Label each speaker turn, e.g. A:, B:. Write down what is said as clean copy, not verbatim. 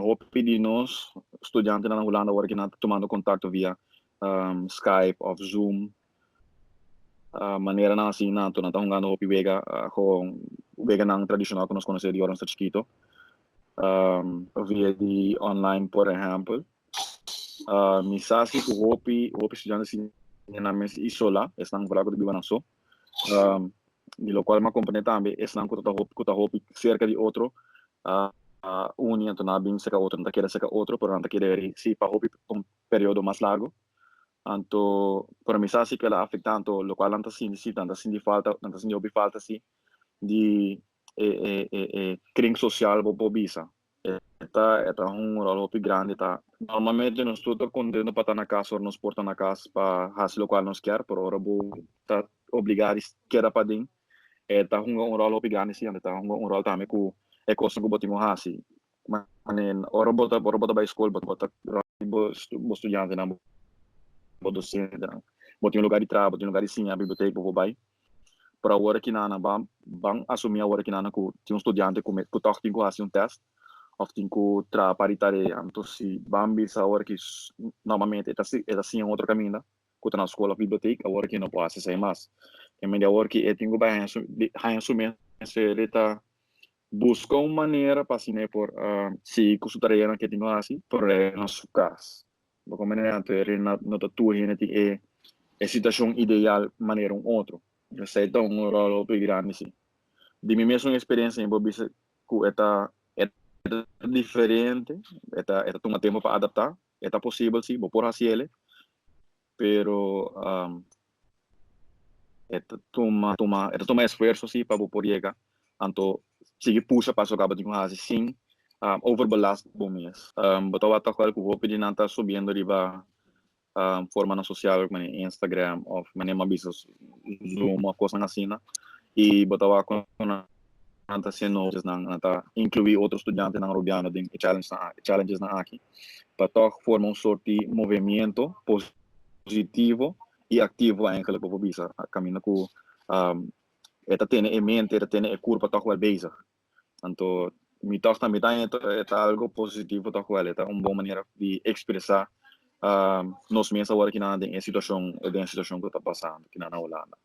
A: hopi de nós, estudiantes na Holanda, agora que nós tomando contato via Skype ou Zoom, maneira na assim, na tô na jogando hopi vega com vega nang tradicional que nós conhecemos de oras chiquito, via de online, por exemplo. Misasi ku hopi estudiantes assim na mes isola, estão por lá que vivam so. De lo cual uma companhia também estão com a hopi cerca de outro unia to na bing saka outro não quer saka outro por não quer se para hopi um período mais largo anto para mim sabe que ela afeta tanto lo cual anta sin si tanta sin falta tanta sin hopi falta si de kring social bo bisa eta rol hopi grande tá normalmente nós tudo contendo para estar na casa ou nos porta na casa para fazer lo qual nós quer por hora bo tá obrigado quer para ding tá rol hopi grande sim tá rol também com é coisa que botimos assim manen ora bota ba escola bota bo estudante na bo docente na botim lugar de trabalho botim lugar de sim a biblioteca bo vai para hora que na bang assumir a hora que na com tinha estudante com toque tem com assim teste ou tem com tra paritare então se bambi essa hora que normalmente é assim outro caminho com na escola biblioteca a hora que não pode ser mais e meia hora que é tenho bem assumir se tá busca uma maneira para assim por se consultaria que tenho assim por na sua casa como é antes na tua gente é situação ideal maneira outro eu sei então rolo bem grande sim de mim mesmo experiência em bobisa que é diferente é toma tempo para adaptar é possível sim vou por assim ele pero é toma esforço sim para por chegar então se puxa para acaba de assim sim overbelast bom mês botou até qual que vou pedir não tá subindo riba forma na social como Instagram ou maneira bisa Zoom uma coisa assim e botava com nanta sendo nanta incluir outros estudantes na Rubiano de challenges na aqui para toch formar um sorte de movimento positivo e ativo em aquela povo bisa caminho com eta tem em mente eta tem curva toch wel bezig então me toch também tá algo positivo toch wel eta uma boa maneira de expressar nós mesmos agora que na situação que está passando que na Holanda